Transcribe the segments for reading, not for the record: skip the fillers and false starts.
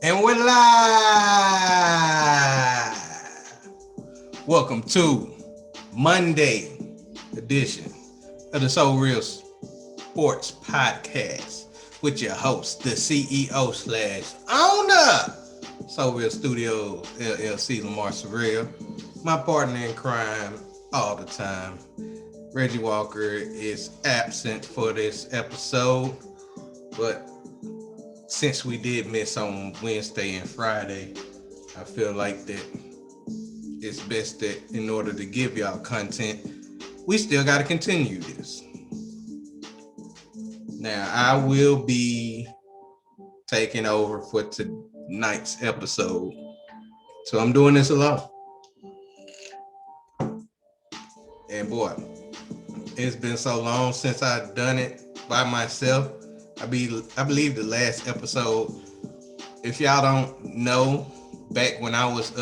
And we're live. Welcome to Monday edition of the SoReal Sports Podcast with your host, the CEO slash owner, SoReal Studios LLC, Lamar SoReal. My partner in crime all the time, Reggie Walker, is absent for this episode, but since we did miss on Wednesday and Friday, I feel like that it's best that in order to give y'all content, we still got to continue this. Now, I will be taking over for tonight's episode, so I'm doing this alone. And boy, it's been so long since I've done it by myself. I believe the last episode, if y'all don't know, back when I was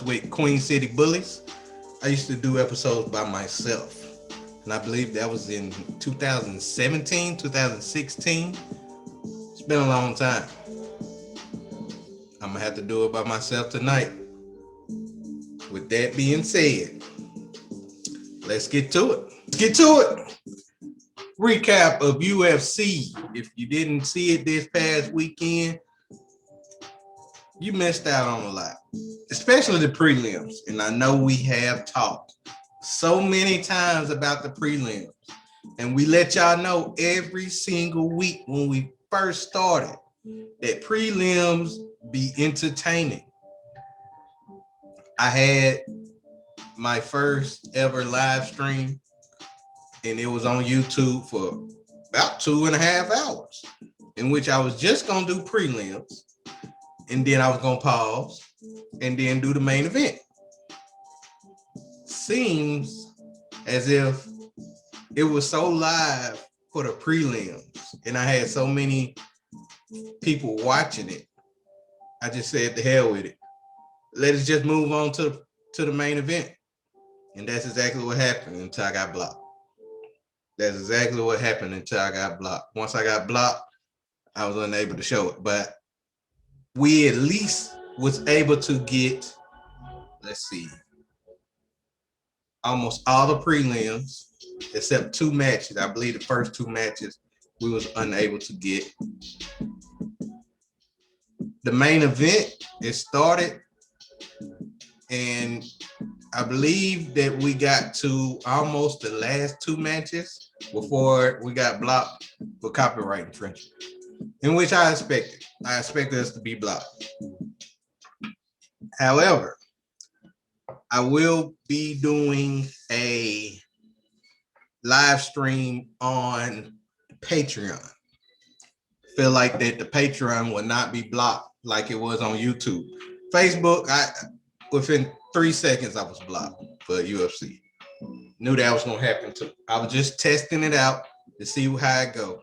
with Queen City Bullies, I used to do episodes by myself. And I believe that was in 2017, 2016. It's been a long time. I'm gonna have to do it by myself tonight. With that being said, let's get to it. Recap of UFC. If you didn't see it this past weekend, you missed out on a lot, especially the prelims. And I know we have talked so many times about the prelims, and we let y'all know every single week when we first started that prelims be entertaining. I had my first ever live stream, and it was on YouTube for about 2.5 hours, in which I was just gonna do prelims, and then I was gonna pause and then do the main event. Seems as if it was so live for the prelims, and I had so many people watching it. I just said the hell with it. Let us just move on to the main event. And that's exactly what happened until I got blocked. Once I got blocked, I was unable to show it. But we at least was able to get, almost all the prelims, except 2 matches. I believe the first 2 matches we was unable to get. The main event, it started, and I believe that we got to almost the last 2 matches before we got blocked for copyright infringement, in which I expected. I expected us to be blocked. However, I will be doing a live stream on Patreon. Feel like that the Patreon will not be blocked like it was on YouTube. Facebook, within 3 seconds I was blocked for UFC. Knew that was gonna happen too. I was just testing it out to see how it go.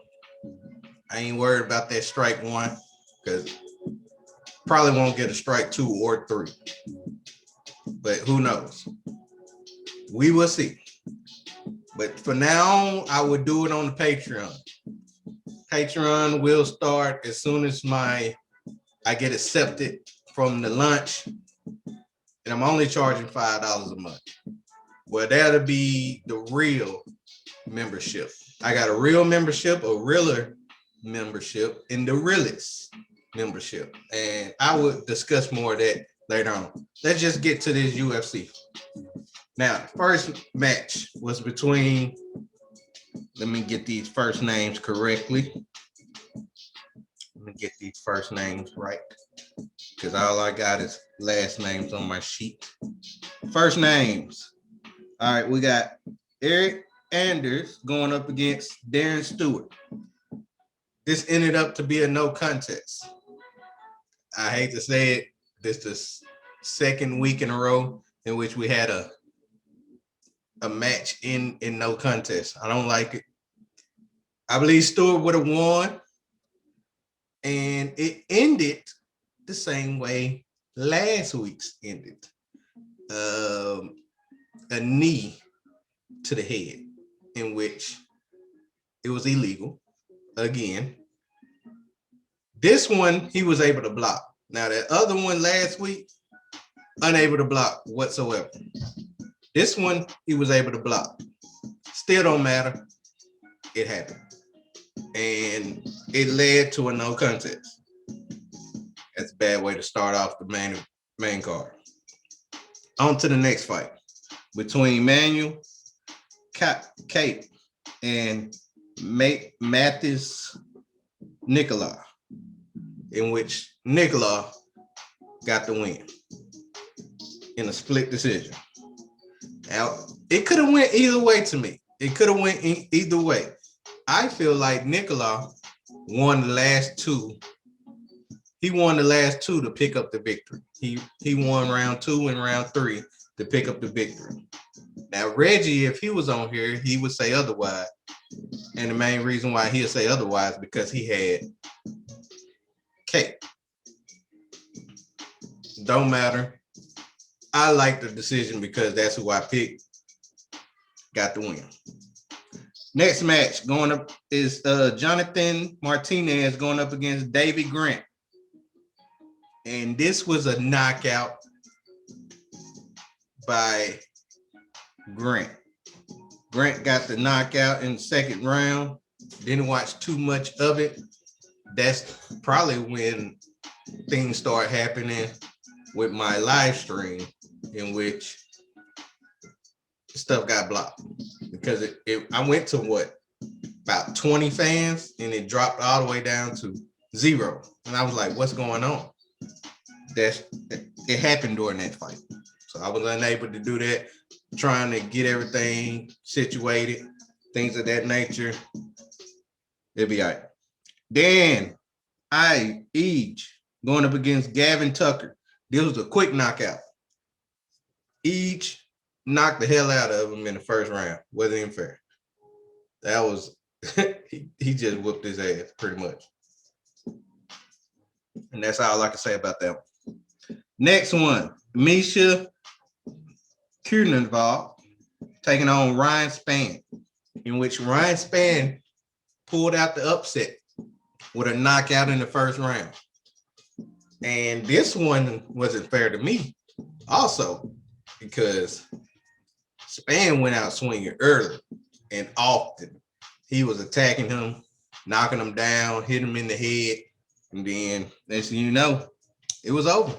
I ain't worried about that strike 1 because probably won't get a strike 2 or 3. But who knows? We will see. But for now, I would do it on the Patreon. Patreon will start as soon as I get accepted from the lunch, and I'm only charging $5 a month. Well, that'll be the real membership. I got a real membership, a realer membership, and the realest membership. And I would discuss more of that later on. Let's just get to this UFC. Now, the first match was between, let me get these first names correctly. Let me get these first names right, because all I got is last names on my sheet. First names. All right, we got Eric Anders going up against Darren Stewart. This ended up to be a no contest. I hate to say it, this is the second week in a row in which we had a match in no contest. I don't like it. I believe Stewart would have won, and it ended the same way last week's ended. A knee to the head, in which it was illegal again. This one, he was able to block. Now, that other one last week, unable to block whatsoever. This one, he was able to block. Still don't matter. It happened. And it led to a no contest. That's a bad way to start off the main card. On to the next fight between Manuel Cape and Mathis Nicola, in which Nicola got the win in a split decision. Now, it could have went either way to me. It could have went either way. I feel like Nicola won the last two. He won the last two to pick up the victory. He won round 2 and round 3 to pick up the victory. Now, Reggie, if he was on here, he would say otherwise. And the main reason why he'll say otherwise because he had Kate. Don't matter. I like the decision because that's who I picked. Got the win. Next match going up is Jonathan Martinez going up against Davey Grant. And this was a knockout by Grant. Grant got the knockout in the second round. Didn't watch too much of it. That's probably when things start happening with my live stream, in which stuff got blocked because I went to about 20 fans and it dropped all the way down to 0. And I was like, what's going on? It happened during that fight. So I was unable to do that, trying to get everything situated, things of that nature. It'll be all right. Then Each going up against Gavin Tucker. This was a quick knockout. Each knocked the hell out of him in the first round. Wasn't even fair. That was he just whooped his ass pretty much. And that's all I can say about that one. Next one, Misha Kuerneval taking on Ryan Spann, in which Ryan Spann pulled out the upset with a knockout in the first round. And this one wasn't fair to me also because Spann went out swinging early and often. He was attacking him, knocking him down, hitting him in the head, and then next thing you know, it was over.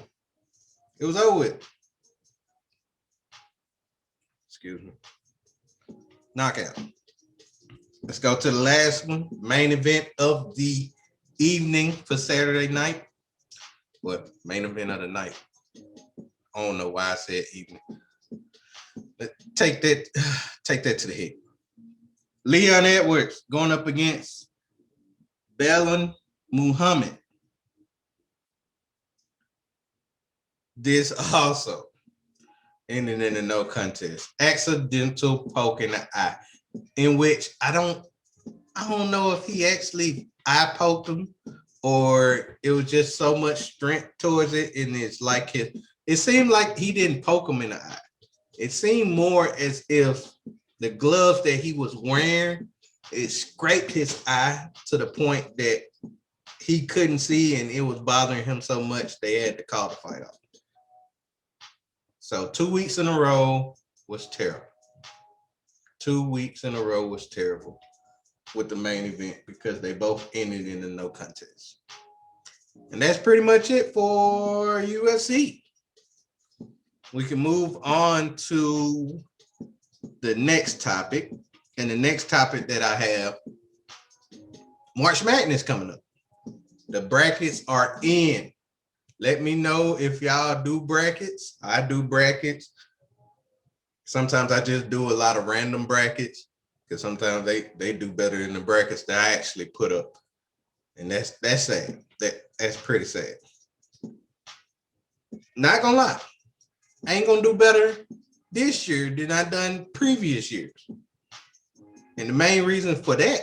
It was over with. Excuse me. Knockout. Let's go to the last one. Main event of the evening for Saturday night. What? Main event of the night. I don't know why I said evening. Take that to the head. Leon Edwards going up against Belal Muhammad. This also ended in a no contest. Accidental poke in the eye, in which I don't know if he actually eye poked him or it was just so much strength towards it, and it seemed like he didn't poke him in the eye. It seemed more as if the gloves that he was wearing, it scraped his eye to the point that he couldn't see, and it was bothering him so much they had to call the fight off. So 2 weeks in a row was terrible. 2 weeks in a row was terrible with the main event because they both ended in a no contest. And that's pretty much it for UFC. We can move on to the next topic. And the next topic that I have, March Madness coming up. The brackets are in. Let me know if y'all do brackets. I do brackets. Sometimes I just do a lot of random brackets because sometimes they do better than the brackets that I actually put up. And that's sad. That's pretty sad. Not gonna lie. I ain't gonna do better this year than I done previous years. And the main reason for that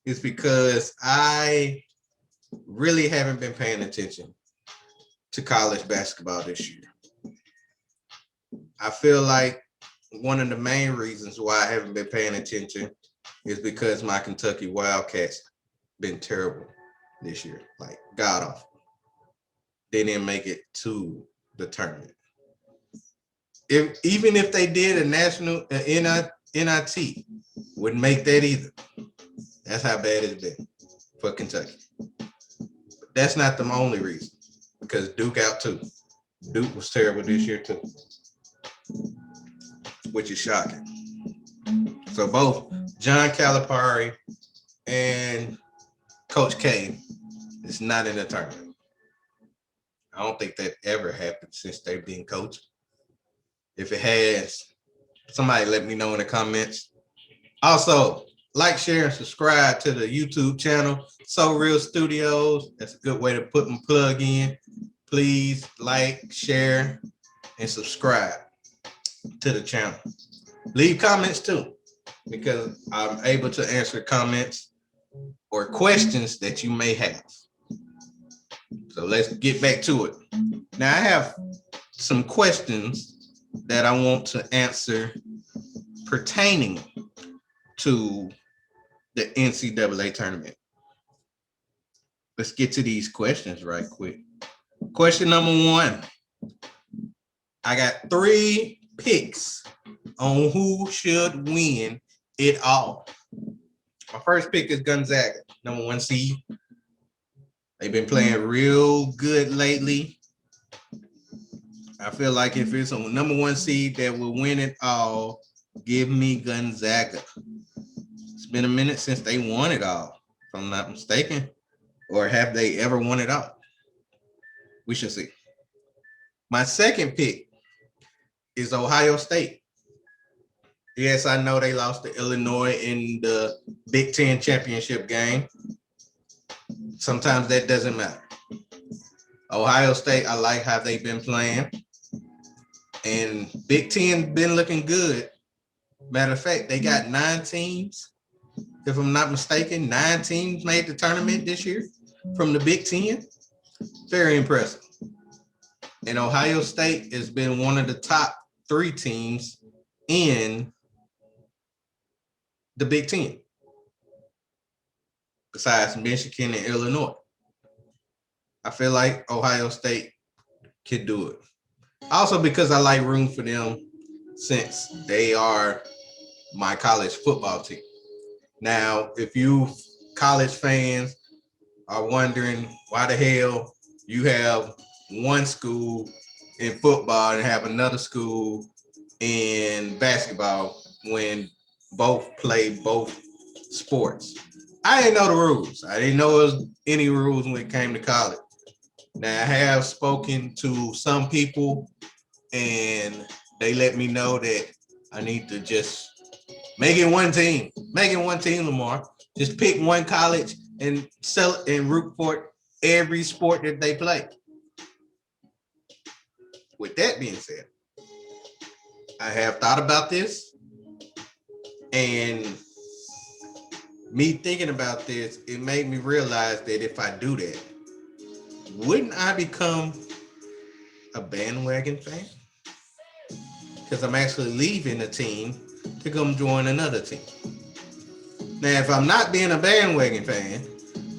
is because I really haven't been paying attention to college basketball this year. I feel like one of the main reasons why I haven't been paying attention is because my Kentucky Wildcats been terrible. this year, like god awful. They didn't make it to the tournament. Even if they did a national NIT, wouldn't make that either. That's how bad it's been for Kentucky. But that's not the only reason, because Duke out too. Duke was terrible this year too, which is shocking. So both John Calipari and Coach K is not in the tournament. I don't think that ever happened since they've been coached. If it has, somebody let me know in the comments. Also, like, share, and subscribe to the YouTube channel, SoReal Studios. That's a good way to put my plug in. Please like, share, and subscribe to the channel. Leave comments too, because I'm able to answer comments or questions that you may have. So let's get back to it. Now, I have some questions that I want to answer pertaining to the NCAA tournament. Let's get to these questions right quick. Question number 1. I got 3 picks on who should win it all. My first pick is Gonzaga, number 1 seed. They've been playing real good lately. I feel like if it's a number 1 seed that will win it all, give me Gonzaga. It's been a minute since they won it all, if I'm not mistaken. Or have they ever won it all? We shall see. My second pick is Ohio State. Yes, I know they lost to Illinois in the Big Ten championship game. Sometimes that doesn't matter. Ohio State, I like how they've been playing. And Big Ten been looking good. Matter of fact, they got 9 teams. If I'm not mistaken, 9 teams made the tournament this year from the Big Ten. Very impressive. And Ohio State has been one of the top 3 teams in the Big Ten, besides Michigan and Illinois. I feel like Ohio State could do it. Also because I like rooting for them since they are my college football team. Now, if you college fans are wondering why the hell you have one school in football and have another school in basketball when both play both sports. I didn't know the rules. I didn't know there was any rules when it came to college. Now, I have spoken to some people and they let me know that I need to just make it one team. Make it one team, Lamar. Just pick one college and sell it and root for every sport that they play. With that being said, I have thought about this, and me thinking about this, it made me realize that if I do that, wouldn't I become a bandwagon fan? Because I'm actually leaving a team to come join another team. Now, if I'm not being a bandwagon fan,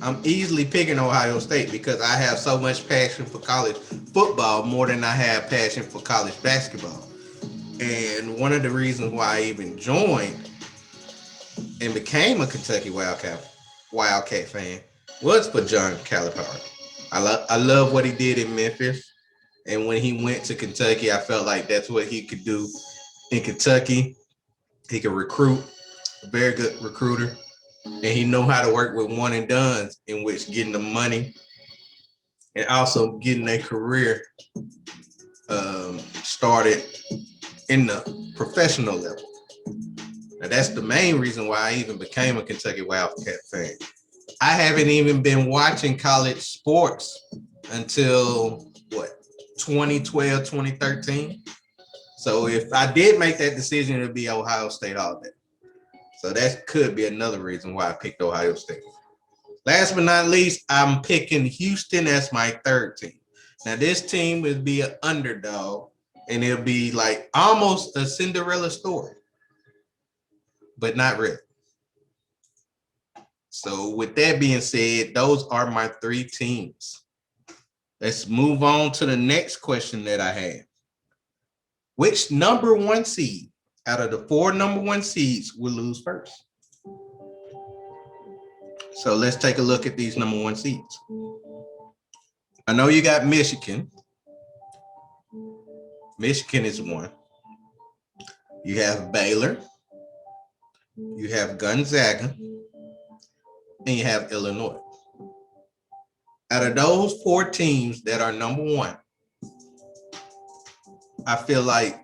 I'm easily picking Ohio State because I have so much passion for college football more than I have passion for college basketball. And one of the reasons why I even joined and became a Kentucky Wildcat fan was for John Calipari. I love what he did in Memphis. And when he went to Kentucky, I felt like that's what he could do in Kentucky. He could recruit, a very good recruiter. And he know how to work with one and dones, in which getting the money and also getting a career started in the professional level. Now, that's the main reason why I even became a Kentucky Wildcat fan. I haven't even been watching college sports until, 2012, 2013. So if I did make that decision, it would be Ohio State all day. So that could be another reason why I picked Ohio State. Last but not least, I'm picking Houston as my third team. Now, this team would be an underdog, and it'll be like almost a Cinderella story, but not really. So with that being said, those are my 3 teams. Let's move on to the next question that I have. Which number 1 seed out of the 4 number 1 seeds will lose first? So let's take a look at these number 1 seeds. I know you got Michigan. Michigan is 1. You have Baylor. You have Gonzaga. And you have Illinois. Out of those 4 teams that are number 1, I feel like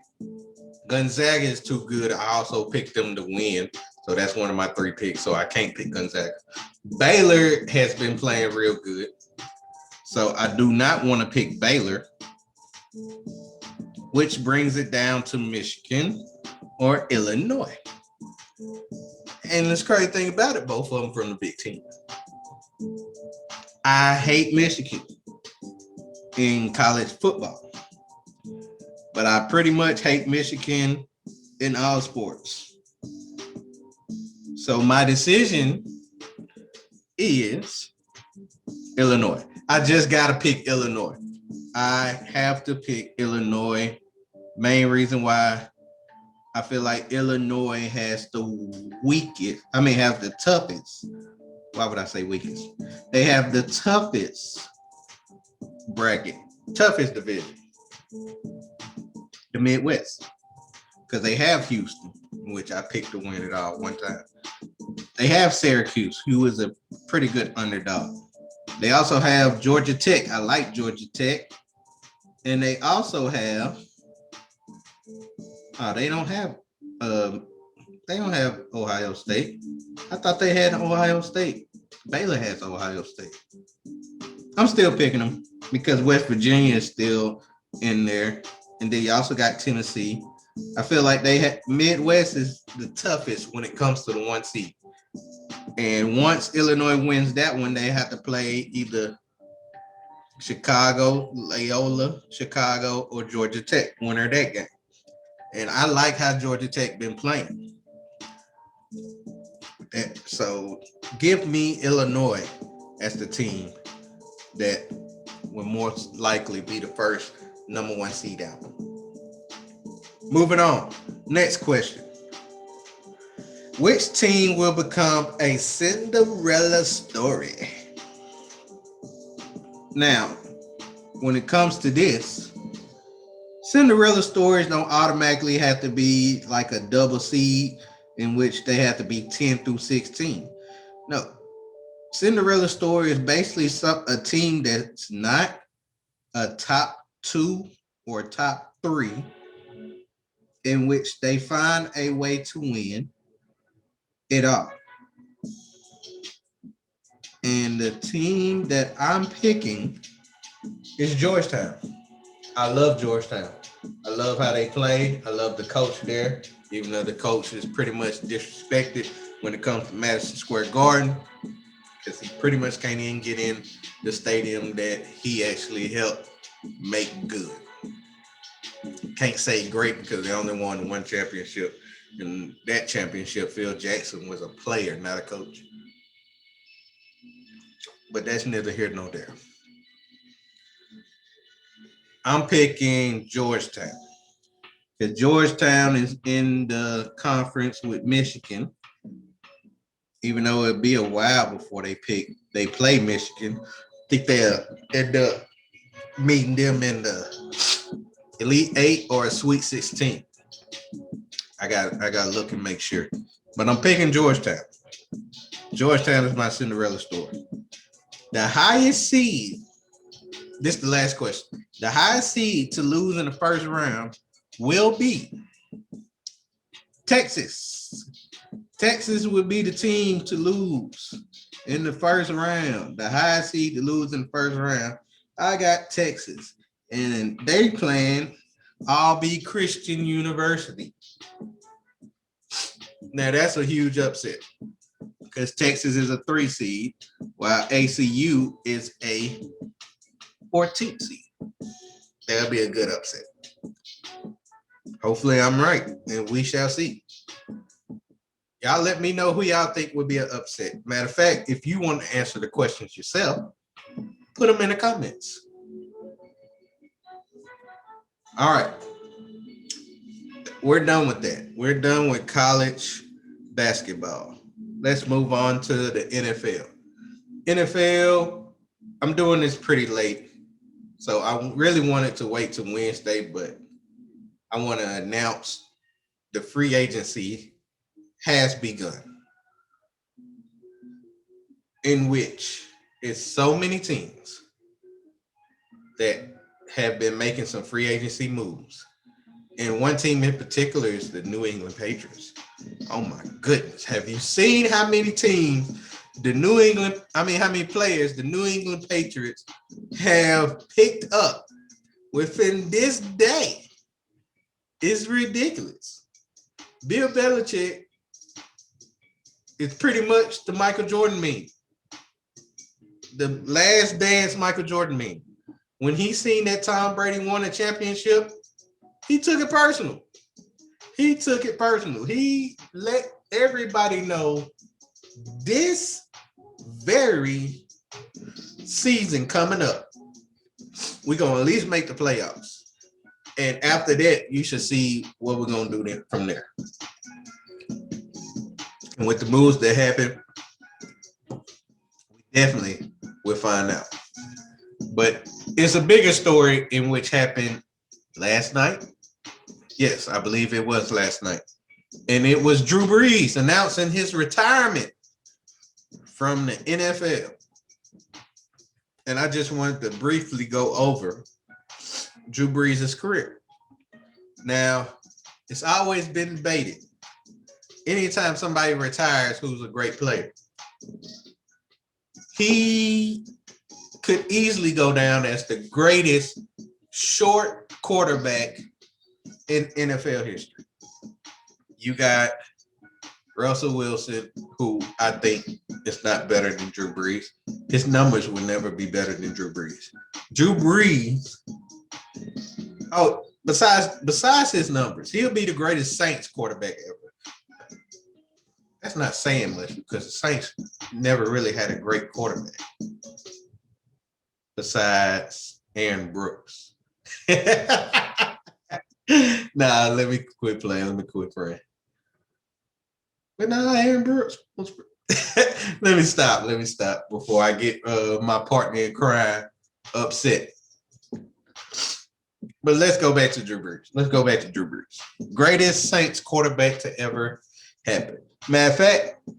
Gonzaga is too good. I also picked them to win. So that's one of my 3 picks. So I can't pick Gonzaga. Baylor has been playing real good. So I do not want to pick Baylor, which brings it down to Michigan or Illinois. And the crazy thing about it, both of them from the Big Ten. I hate Michigan in college football, but I pretty much hate Michigan in all sports. So my decision is Illinois. I just got to pick Illinois. I have to pick Illinois. Main reason why I feel like Illinois has the have the toughest. Why would I say weakest? They have the toughest bracket, toughest division, the Midwest, because they have Houston, which I picked to win it all one time. They have Syracuse, who is a pretty good underdog. They also have Georgia Tech. I like Georgia Tech. And they also have, they don't have Ohio State. I thought they had Ohio State. Baylor has Ohio State. I'm still picking them because West Virginia is still in there. And then you also got Tennessee. I feel like Midwest is the toughest when it comes to the 1 seed. And once Illinois wins that one, they have to play either Chicago, Loyola, Chicago, or Georgia Tech, winner of that game. And I like how Georgia Tech been playing. So give me Illinois as the team that will most likely be the first number 1 seed out. Moving on. Next question. Which team will become a Cinderella story? Now, when it comes to this, Cinderella stories don't automatically have to be like a double seed in which they have to be 10 through 16. No. Cinderella story is basically a team that's not a top 2 or top 3 in which they find a way to win it all. And the team that I'm picking is Georgetown. I love Georgetown. I love how they play. I love the coach there, even though the coach is pretty much disrespected when it comes to Madison Square Garden, because he pretty much can't even get in the stadium that he actually helped make good. Can't say great because they only won 1 championship. And that championship, Phil Jackson was a player, not a coach. But that's neither here nor there. I'm picking Georgetown. Because Georgetown is in the conference with Michigan. Even though it'll be a while before they play Michigan. I think they'll end up meeting them in the Elite 8 or a Sweet 16. I gotta look and make sure. But I'm picking Georgetown. Georgetown is my Cinderella story. The highest seed, this is the last question. The highest seed to lose in the first round will be Texas. Texas would be the team to lose in the first round. The highest seed to lose in the first round. I got Texas. And they playing Albee Christian University. Now that's a huge upset because Texas is a 3 seed, while ACU is a 14th seed. That'll be a good upset. Hopefully I'm right, and we shall see. Y'all let me know who y'all think would be an upset. Matter of fact, if you want to answer the questions yourself, put them in the comments. All right. We're done with that. We're done with college basketball. Let's move on to the NFL. NFL, I'm doing this pretty late. So I really wanted to wait till Wednesday, but I want to announce the free agency has begun, in which it's so many teams that have been making some free agency moves. And one team in particular is the New England Patriots. Oh my goodness. Have you seen how many teams how many players the New England Patriots have picked up within this day? It's ridiculous. Bill Belichick is pretty much the Michael Jordan meme. The last dance Michael Jordan meme. When he seen that Tom Brady won a championship, he took it personal. He let everybody know this very season coming up, we're going to at least make the playoffs. And after that, you should see what we're going to do from there. And with the moves that happen, we definitely will find out. But it's a bigger story in which happened last night. Yes, I believe it was last night. And it was Drew Brees announcing his retirement from the NFL. And I just wanted to briefly go over Drew Brees' career. Now, it's always been debated. Anytime somebody retires who's a great player, he could easily go down as the greatest short quarterback in NFL history. You got Russell Wilson, who I think is not better than Drew Brees. His numbers will never be better than Drew Brees. Drew Brees, besides his numbers, he'll be the greatest Saints quarterback ever. That's not saying much because the Saints never really had a great quarterback besides Aaron Brooks. Nah, let me quit playing. But nah, Aaron Brooks. Let me stop before I get my partner in crime upset. But let's go back to Drew Brees. Greatest Saints quarterback to ever happen. Matter of fact,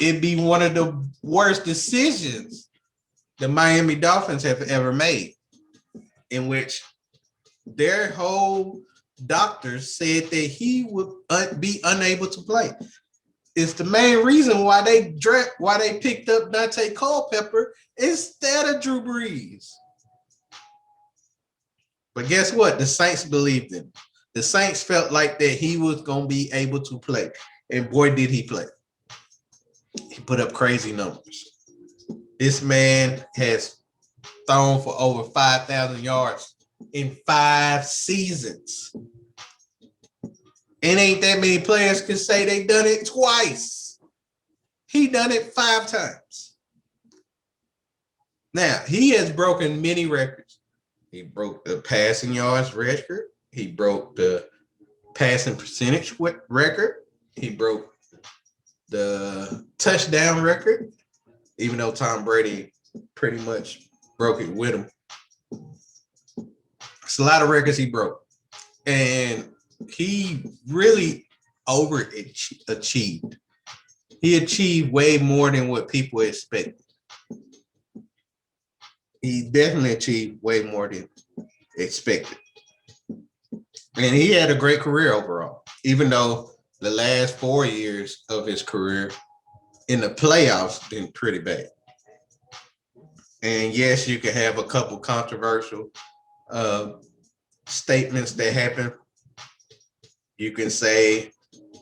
it'd be one of the worst decisions the Miami Dolphins have ever made, in which their whole doctors said that he would be unable to play. It's the main reason why they picked up Dante Culpepper instead of Drew Brees. But guess what? The Saints believed him. The Saints felt like that he was going to be able to play. And boy, did he play. He put up crazy numbers. This man has thrown for over 5,000 yards in 5 seasons. And ain't that many players can say they done it twice. He done it 5 times. Now, he has broken many records. He broke the passing yards record. He broke the passing percentage record. He broke the touchdown record, even though Tom Brady pretty much broke it with him. It's a lot of records he broke. And he really overachieved. He achieved way more than what people expected. He definitely achieved way more than expected. And he had a great career overall, even though the last 4 years of his career in the playoffs been pretty bad. And yes, you can have a couple controversial statements that happen. You can say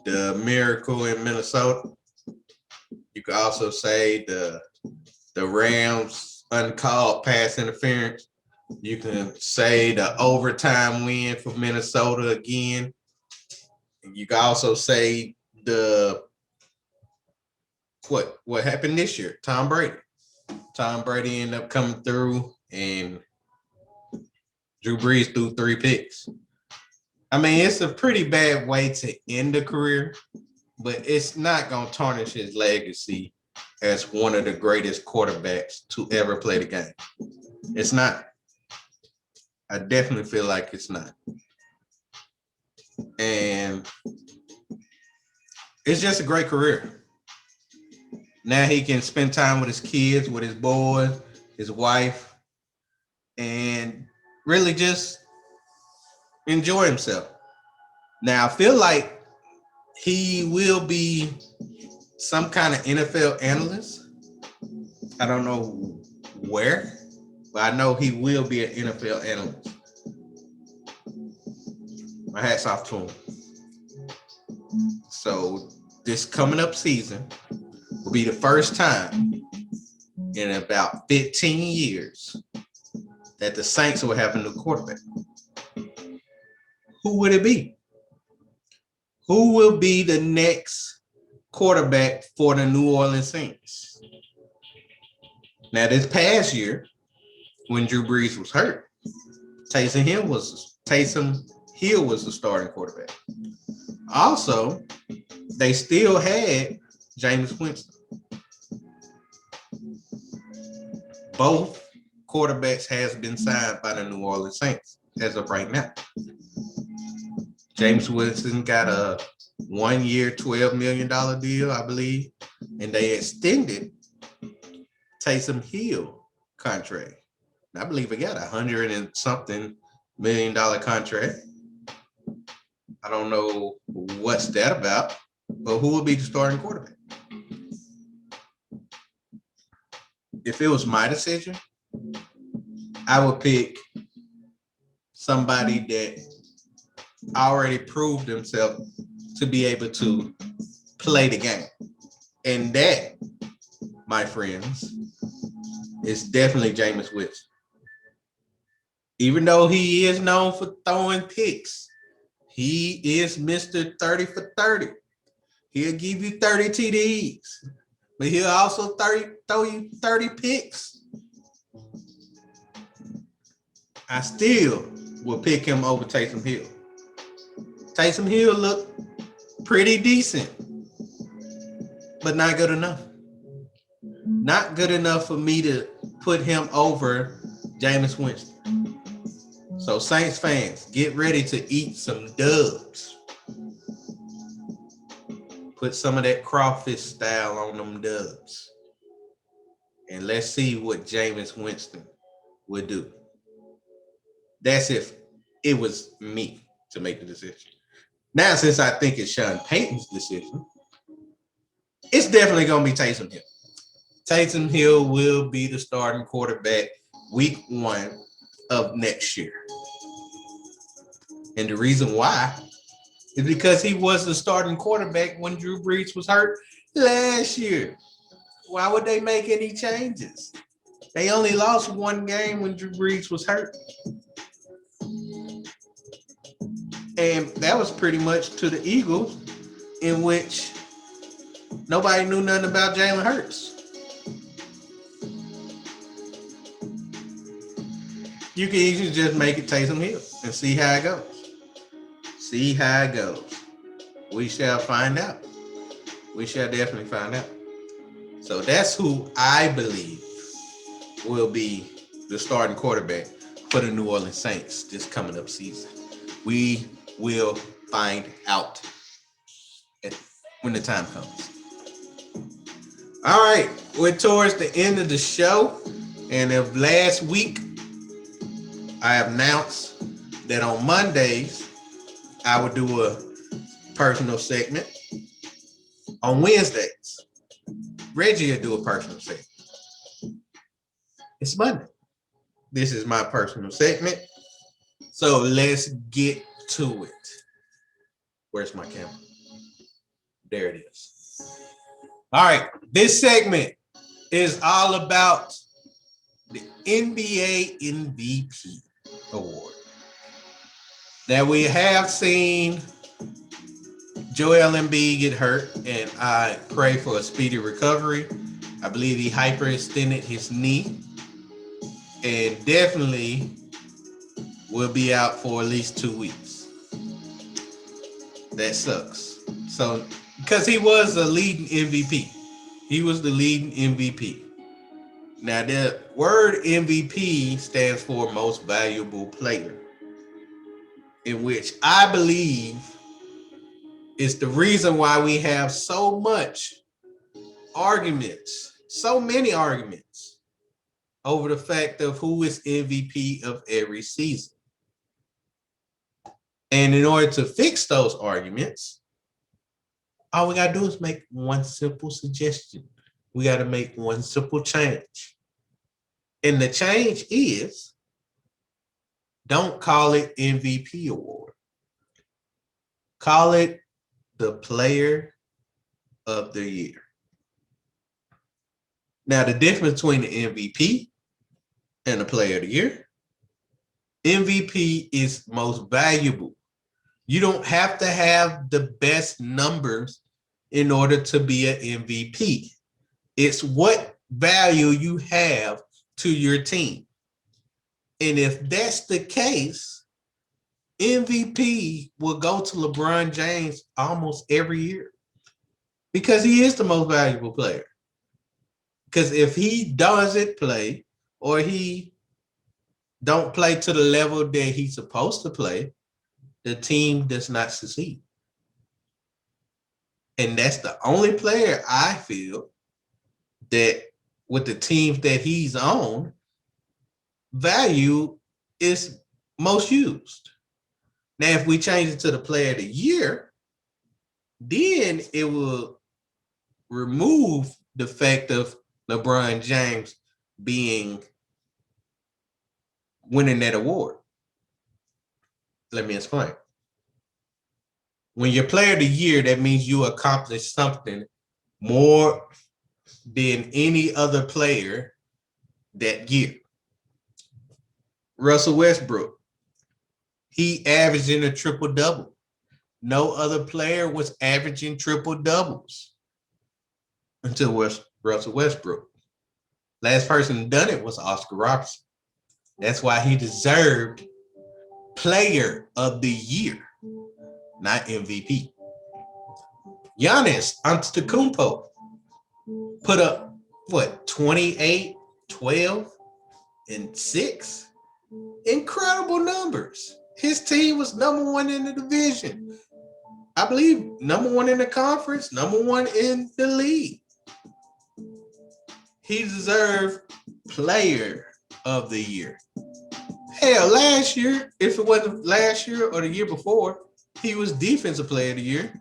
the miracle in Minnesota. You can also say the Rams uncalled pass interference. You can say the overtime win for Minnesota again. You can also say the what happened this year? Tom Brady. Tom Brady ended up coming through, and Drew Brees threw 3 picks. I mean, it's a pretty bad way to end a career, but it's not going to tarnish his legacy as one of the greatest quarterbacks to ever play the game. It's not. I definitely feel like it's not. And it's just a great career. Now he can spend time with his kids, with his boys, his wife, and really just enjoy himself. Now, I feel like he will be some kind of NFL analyst. I don't know where, but I know he will be an NFL analyst. My hat's off to him. So this coming up season will be the first time in about 15 years that the Saints will have a new quarterback. Who would it be? Who will be the next quarterback for the New Orleans Saints? Now, this past year, when Drew Brees was hurt, Taysom Hill was the starting quarterback. Also, they still had Jameis Winston. Both quarterbacks has been signed by the New Orleans Saints as of right now. Jameis Winston got a 1-year, $12 million deal, I believe, and they extended Taysom Hill contract. I believe he got $100 and something million contract. I don't know what's that about, but who will be the starting quarterback? If it was my decision, I would pick somebody that already proved himself to be able to play the game. And that, my friends, is definitely Jameis Winston. Even though he is known for throwing picks, he is Mr. 30 for 30. He'll give you 30 TDs, but he'll also throw you 30 picks. I still will pick him over Taysom Hill. Taysom Hill looked pretty decent, but not good enough. Not good enough for me to put him over Jameis Winston. So Saints fans, get ready to eat some dubs. Put some of that crawfish style on them dubs. And let's see what Jameis Winston would do. That's if it was me to make the decision. Now, since I think it's Sean Payton's decision, it's definitely going to be Taysom Hill. Taysom Hill will be the starting quarterback week 1 of next year. And the reason why is because he was the starting quarterback when Drew Brees was hurt last year. Why would they make any changes? They only lost 1 game when Drew Brees was hurt. And that was pretty much to the Eagles, in which nobody knew nothing about Jalen Hurts. You can easily just make it Taysom Hill and see how it goes. See how it goes. We shall find out. We shall definitely find out. So that's who I believe will be the starting quarterback for the New Orleans Saints this coming up season. We will find out when the time comes. All right, we're towards the end of the show. And of last week, I announced that on Mondays, I would do a personal segment. On Wednesdays, Reggie will do a personal segment. It's Monday. This is my personal segment. So let's get to it. Where's my camera? There it is. All right. This segment is all about the NBA MVP award. Now, we have seen Joel Embiid get hurt, and I pray for a speedy recovery. I believe he hyperextended his knee, and definitely will be out for at least 2 weeks. That sucks. So, because he was a leading MVP, he was the leading MVP. Now, the word MVP stands for most valuable player, in which I believe is the reason why we have so much arguments, so many arguments over the fact of who is MVP of every season. And in order to fix those arguments, all we got to do is make one simple suggestion. We got to make one simple change. And the change is, don't call it MVP award. Call it the player of the year. Now, the difference between the MVP and the player of the year, MVP is most valuable. You don't have to have the best numbers in order to be an MVP. It's what value you have to your team. And if that's the case, MVP will go to LeBron James almost every year because he is the most valuable player. Because if he doesn't play or he don't play to the level that he's supposed to play, the team does not succeed. And that's the only player I feel that with the teams that he's on, value is most used. Now, if we change it to the player of the year, then it will remove the fact of LeBron James winning that award. Let me explain. When you're player of the year, that means you accomplished something more than any other player that year. Russell Westbrook, he averaged in a triple-double. No other player was averaging triple-doubles until Russell Westbrook. Last person done it was Oscar Robertson. That's why he deserved player of the year, not MVP. Giannis Antetokounmpo put up, 28, 12, and 6? Incredible numbers. His team was number one in the division. I believe number one in the conference, number one in the league. He deserved player of the year. Hell, last year, if it wasn't last year or the year before, he was defensive player of the year.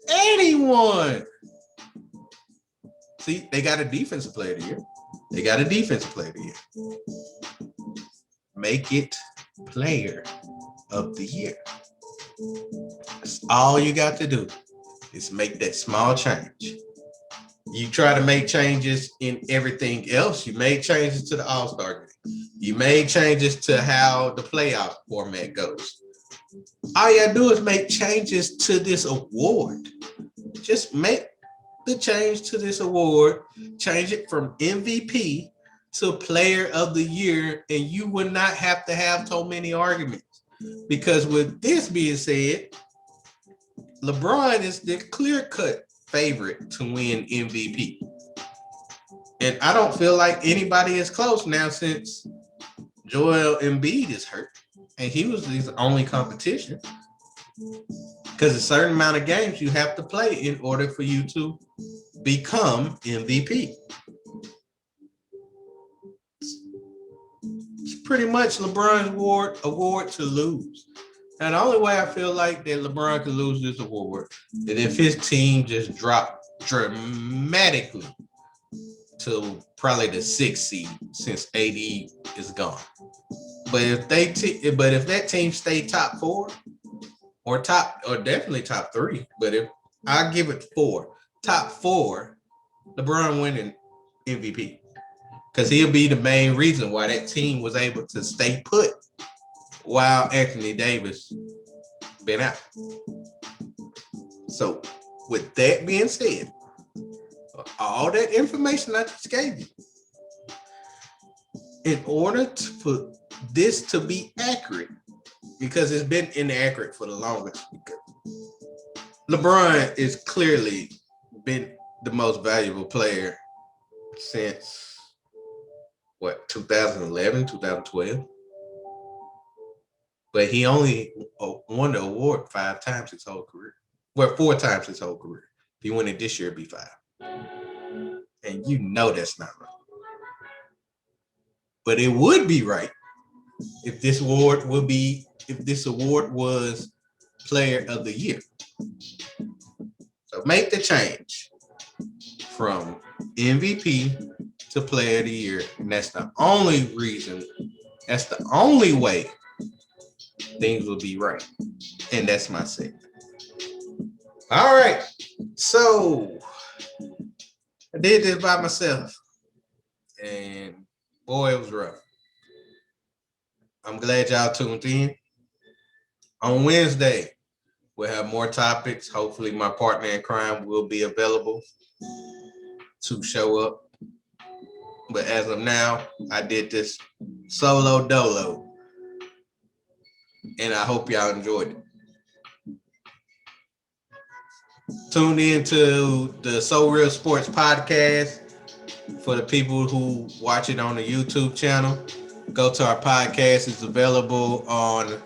And he won. See, they got a defensive player of the year. They got a defensive player of the year. Make it player of the year. That's all you got to do is make that small change. You try to make changes in everything else. You made changes to the All-Star game. You made changes to how the playoff format goes. All you gotta do is make changes to this award. Just make the change to this award, change it from MVP to player of the year, and you would not have to have so many arguments. Because with this being said, LeBron is the clear-cut favorite to win MVP. And I don't feel like anybody is close now since Joel Embiid is hurt. And he was his only competition. Because a certain amount of games you have to play in order for you to become MVP. It's pretty much LeBron's award to lose. And the only way I feel like that LeBron could lose this award is if his team just dropped dramatically to probably the 6th seed since AD is gone. But if that team stay top 4 or definitely top 3, but if I give it 4, top 4, LeBron winning MVP. Because he'll be the main reason why that team was able to stay put while Anthony Davis been out. So, with that being said, all that information I just gave you, in order for this to be accurate, because it's been inaccurate for the longest, LeBron is clearly been the most valuable player since 2011, 2012. But he only won the award 5 times his whole career. Well, 4 times his whole career. If he won it this year, it'd be 5. And you know that's not right. But it would be right if this award was Player of the Year. So make the change from MVP to Player of the Year, and that's the only reason. That's the only way things will be right. And that's my segment. All right. So I did this by myself. And boy, it was rough. I'm glad y'all tuned in. On Wednesday, we'll have more topics. Hopefully my partner in crime will be available to show up. But as of now, I did this solo dolo. And I hope y'all enjoyed it. Tune in to the SoReal Sports Podcast. For the people who watch it on the YouTube channel, go to our podcast. It's available on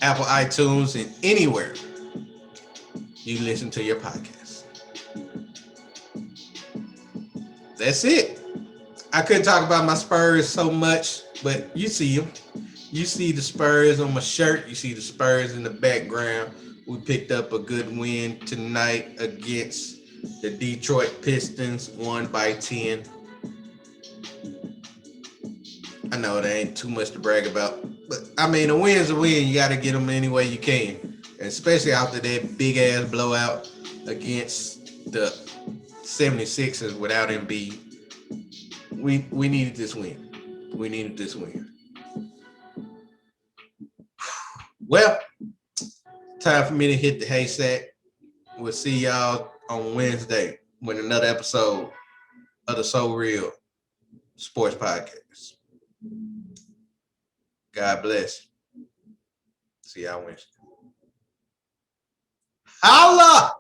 Apple iTunes and anywhere you listen to your podcast. That's it. I couldn't talk about my Spurs so much, but you see them. You see the Spurs on my shirt. You see the Spurs in the background. We picked up a good win tonight against the Detroit Pistons, 1-10. I know that ain't too much to brag about, but I mean, a win's a win. You got to get them any way you can, and especially after that big-ass blowout against the 76ers without Embiid. We needed this win. We needed this win. Well, time for me to hit the haystack. We'll see y'all on Wednesday with another episode of the SoReal Sports Podcast. God bless. See y'all Wednesday. Holla!